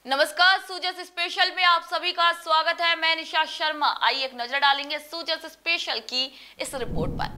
नमस्कार, सूजस स्पेशल में आप सभी का स्वागत है। मैं निशा शर्मा। आइए एक नजर डालेंगे सूजस स्पेशल की इस रिपोर्ट पर।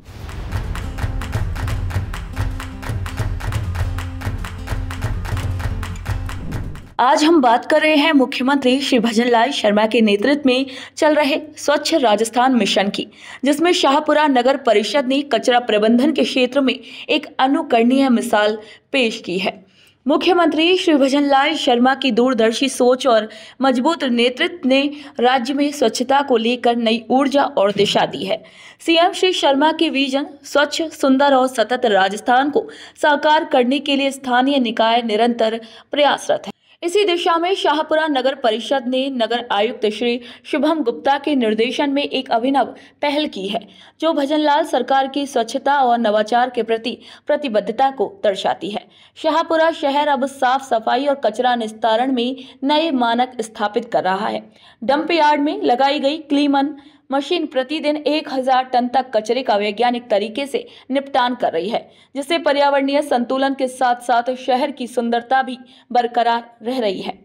आज हम बात कर रहे हैं मुख्यमंत्री श्री भजनलाल शर्मा के नेतृत्व में चल रहे स्वच्छ राजस्थान मिशन की, जिसमें शाहपुरा नगर परिषद ने कचरा प्रबंधन के क्षेत्र में एक अनुकरणीय मिसाल पेश की है। मुख्यमंत्री श्री भजनलाल शर्मा की दूरदर्शी सोच और मजबूत नेतृत्व ने राज्य में स्वच्छता को लेकर नई ऊर्जा और दिशा दी है। सीएम श्री शर्मा के विजन स्वच्छ, सुंदर और सतत राजस्थान को साकार करने के लिए स्थानीय निकाय निरंतर प्रयासरत है। इसी दिशा में शाहपुरा नगर परिषद ने नगर आयुक्त श्री शुभम गुप्ता के निर्देशन में एक अभिनव पहल की है, जो भजनलाल सरकार की स्वच्छता और नवाचार के प्रति प्रतिबद्धता को दर्शाती है। शाहपुरा शहर अब साफ सफाई और कचरा निस्तारण में नए मानक स्थापित कर रहा है। डंप यार्ड में लगाई गई क्लीमन मशीन प्रतिदिन 1000 टन तक कचरे का वैज्ञानिक तरीके से निपटान कर रही है, जिससे पर्यावरणीय संतुलन के साथ साथ शहर की सुंदरता भी बरकरार रह रही है।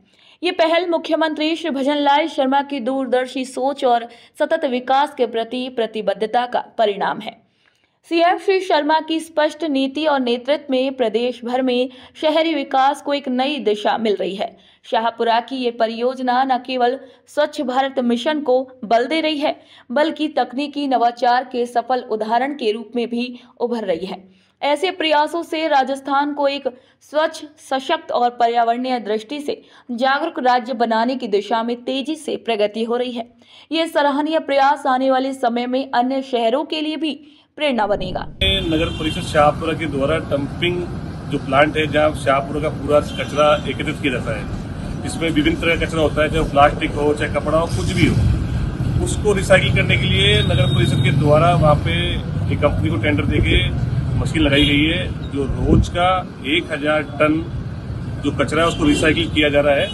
ये पहल मुख्यमंत्री श्री भजनलाल शर्मा की दूरदर्शी सोच और सतत विकास के प्रति प्रतिबद्धता का परिणाम है। सीएम श्री शर्मा की स्पष्ट नीति और नेतृत्व में प्रदेश भर में शहरी विकास को एक नई दिशा मिल रही है। शाहपुरा की ये परियोजना न केवल स्वच्छ भारत मिशन को बल दे रही है, बल्कि तकनीकी नवाचार के सफल उदाहरण के रूप में भी उभर रही है। ऐसे प्रयासों से राजस्थान को एक स्वच्छ, सशक्त और पर्यावरणीय दृष्टि से जागरूक राज्य बनाने की दिशा में तेजी से प्रगति हो रही है। ये सराहनीय प्रयास आने वाले समय में अन्य शहरों के लिए भी प्रेरणा बनेगा। नगर परिषद शाहपुरा के द्वारा डंपिंग जो प्लांट है, जहाँ शाहपुरा का पूरा कचरा एकत्रित किया जाता है, इसमें विभिन्न तरह का कचरा होता है, चाहे प्लास्टिक हो, चाहे कपड़ा हो, कुछ भी हो, उसको रिसाइकिल करने के लिए नगर परिषद के द्वारा वहाँ पे एक कंपनी को टेंडर देके मशीन लगाई गई है, जो रोज का 1000 टन जो कचरा है उसको रिसाइकिल किया जा रहा है।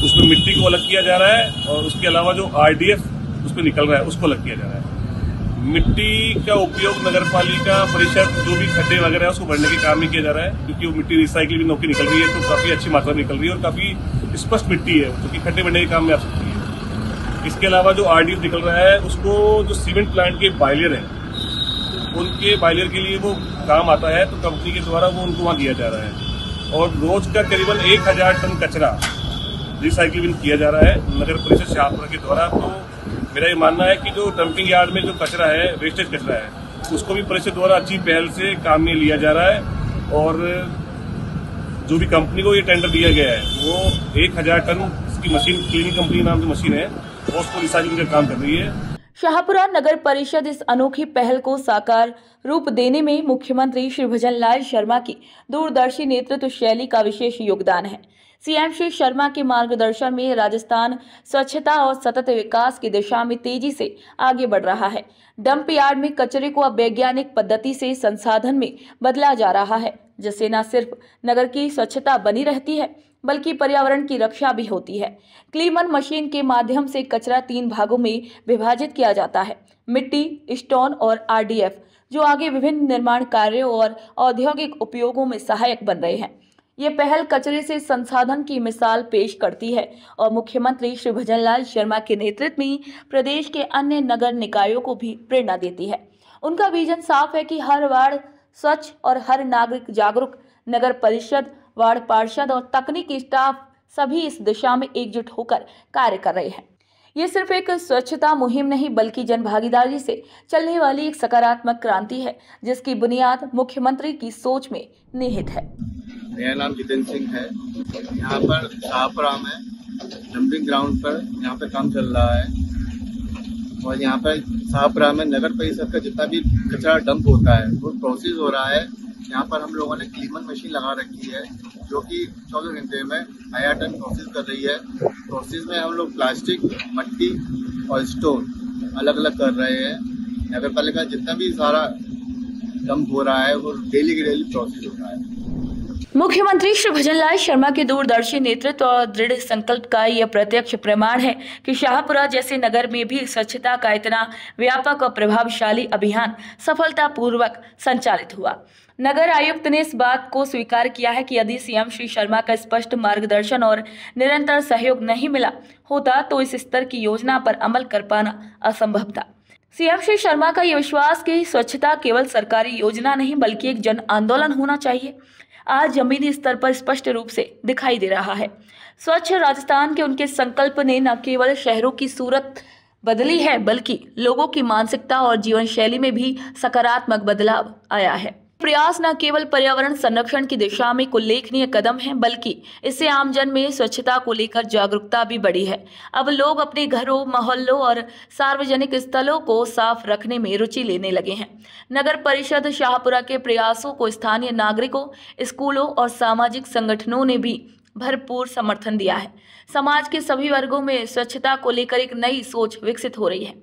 उसमें मिट्टी को अलग किया जा रहा है और उसके अलावा जो RDF उसमें निकल रहा है उसको अलग किया जा रहा है। मिट्टी का उपयोग नगर पालिका परिषद जो भी खड्डे वगैरह है उसको भरने के काम में किया जा रहा है, क्योंकि वो मिट्टी रिसाइकिल भी होकर निकल रही है, तो काफी अच्छी मात्रा में निकल रही है और काफी स्पष्ट मिट्टी है, जो कि खड्डे भरने के काम में आ सकती है। इसके अलावा जो RDF निकल रहा है उसको जो सीमेंट प्लांट के बॉयलर है, उनके बॉयलर के लिए वो काम आता है, तो कंपनी के द्वारा वो उनको वहाँ दिया जा रहा है। और रोज का करीबन 1000 टन कचरा रिसाइकिल किया जा रहा है नगर परिषद शाहपुरा के द्वारा। तो मेरा ये मानना है कि जो डंपिंग यार्ड में जो कचरा है, वेस्टेज कचरा है, उसको भी परिषद द्वारा अच्छी पहल से काम में लिया जा रहा है। और जो भी कंपनी को ये टेंडर दिया गया है वो 1000 टन की मशीन, क्लीनिंग कंपनी नाम की मशीन है, वो उसको रिसाइकिलिंग का काम कर रही है। शाहपुरा नगर परिषद इस अनोखी पहल को साकार रूप देने में मुख्यमंत्री श्री भजनलाल शर्मा की दूरदर्शी नेतृत्व शैली का विशेष योगदान है। सीएम श्री शर्मा के मार्गदर्शन में राजस्थान स्वच्छता और सतत विकास की दिशा में तेजी से आगे बढ़ रहा है। डंप यार्ड में कचरे को अब वैज्ञानिक पद्धति से संसाधन में बदला जा रहा है, जिससे न सिर्फ नगर की स्वच्छता बनी रहती है, बल्कि पर्यावरण की रक्षा भी होती है। क्लीमन मशीन के माध्यम से कचरा 3 भागों में विभाजित किया जाता है: मिट्टी, स्टोन और RDF, जो आगे विभिन्न निर्माण कार्यों और औद्योगिक उपयोगों में सहायक बन रहे हैं। ये पहल कचरे से संसाधन की मिसाल पेश करती है और मुख्यमंत्री श्री भजनलाल शर्मा के नेतृत्व में प्रदेश के अन्य नगर निकायों को भी प्रेरणा देती है। उनका विजन साफ है कि हर वार्ड स्वच्छ और हर नागरिक जागरूक। नगर परिषद, वार्ड पार्षद और तकनीकी स्टाफ सभी इस दिशा में एकजुट होकर कार्य कर रहे हैं। ये सिर्फ एक स्वच्छता मुहिम नहीं, बल्कि जन भागीदारी से चलने वाली एक सकारात्मक क्रांति है, जिसकी बुनियाद मुख्यमंत्री की सोच में निहित है। मेरा नाम जितेंद्र सिंह है। यहाँ पर शाहपुरा में डंपिंग ग्राउंड पर यहाँ पे काम चल रहा है और यहाँ पर शाहपुरा में नगर परिषद का जितना भी कचरा डंप होता है वो प्रोसेस हो रहा है। यहाँ पर हम लोगों ने क्लीमन मशीन लगा रखी है, जो कि 24 घंटे में 1000 टन प्रोसेस कर रही है। प्रोसेस में हम लोग प्लास्टिक, मट्टी और स्टोन अलग अलग कर रहे हैं। नगर पालिका जितना भी सारा डंप हो रहा है वो डेली की डेली प्रोसेस हो रहा है। मुख्यमंत्री श्री भजनलाल शर्मा के दूरदर्शी नेतृत्व और दृढ़ संकल्प का यह प्रत्यक्ष प्रमाण है कि शाहपुरा जैसे नगर में भी स्वच्छता का इतना व्यापक और प्रभावशाली अभियान सफलतापूर्वक संचालित हुआ। नगर आयुक्त ने इस बात को स्वीकार किया है कि यदि सीएम श्री शर्मा का स्पष्ट मार्गदर्शन और निरंतर सहयोग नहीं मिला होता तो इस स्तर की योजना पर अमल कर पाना असंभव था। सीएम श्री शर्मा का ये विश्वास कि स्वच्छता केवल सरकारी योजना नहीं बल्कि एक जन आंदोलन होना चाहिए, आज जमीनी स्तर पर स्पष्ट रूप से दिखाई दे रहा है। स्वच्छ राजस्थान के उनके संकल्प ने न केवल शहरों की सूरत बदली है बल्कि लोगों की मानसिकता और जीवन शैली में भी सकारात्मक बदलाव आया है। प्रयास न केवल पर्यावरण संरक्षण की दिशा में उल्लेखनीय कदम है बल्कि इससे आमजन में स्वच्छता को लेकर जागरूकता भी बढ़ी है। अब लोग अपने घरों, मोहल्लों और सार्वजनिक स्थलों को साफ रखने में रुचि लेने लगे हैं। नगर परिषद शाहपुरा के प्रयासों को स्थानीय नागरिकों, स्कूलों और सामाजिक संगठनों ने भी भरपूर समर्थन दिया है। समाज के सभी वर्गों में स्वच्छता को लेकर एक नई सोच विकसित हो रही है।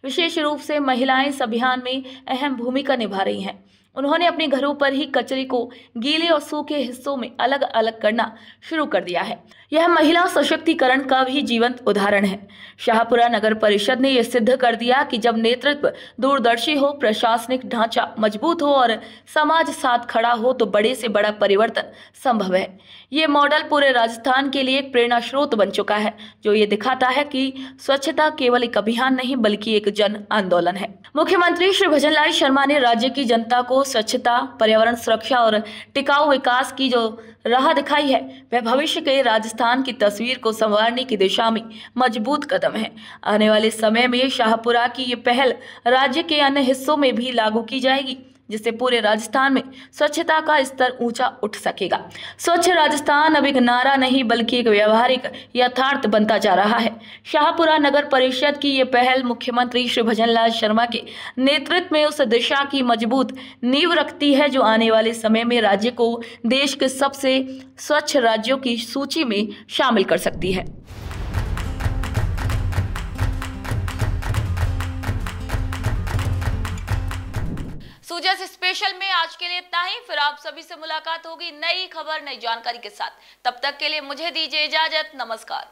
विशेष रूप से महिलाएं इस अभियान में अहम भूमिका निभा रही हैं। उन्होंने अपने घरों पर ही कचरे को गीले और सूखे हिस्सों में अलग अलग करना शुरू कर दिया है। यह महिला सशक्तिकरण का भी जीवंत उदाहरण है। शाहपुरा नगर परिषद ने यह सिद्ध कर दिया कि जब नेतृत्व दूरदर्शी हो, प्रशासनिक ढांचा मजबूत हो और समाज साथ खड़ा हो तो बड़े से बड़ा परिवर्तन संभव है। ये मॉडल पूरे राजस्थान के लिए एक प्रेरणा स्रोत बन चुका है, जो ये दिखाता है कि स्वच्छता केवल एक अभियान नहीं बल्कि एक जन आंदोलन है। मुख्यमंत्री श्री भजनलाल शर्मा ने राज्य की जनता को स्वच्छता, पर्यावरण सुरक्षा और टिकाऊ विकास की जो राह दिखाई है वह भविष्य के राजस्थान की तस्वीर को संवारने की दिशा में मजबूत कदम है। आने वाले समय में शाहपुरा की ये पहल राज्य के अन्य हिस्सों में भी लागू की जाएगी, जिससे पूरे राजस्थान में स्वच्छता का स्तर ऊंचा उठ सकेगा। स्वच्छ राजस्थान अब एक नारा नहीं बल्कि एक व्यवहारिक यथार्थ बनता जा रहा है। शाहपुरा नगर परिषद की ये पहल मुख्यमंत्री श्री भजनलाल शर्मा के नेतृत्व में उस दिशा की मजबूत नींव रखती है जो आने वाले समय में राज्य को देश के सबसे स्वच्छ राज्यों की सूची में शामिल कर सकती है। सुजस स्पेशल में आज के लिए इतना ही। फिर आप सभी से मुलाकात होगी नई खबर, नई जानकारी के साथ। तब तक के लिए मुझे दीजिए इजाजत। नमस्कार।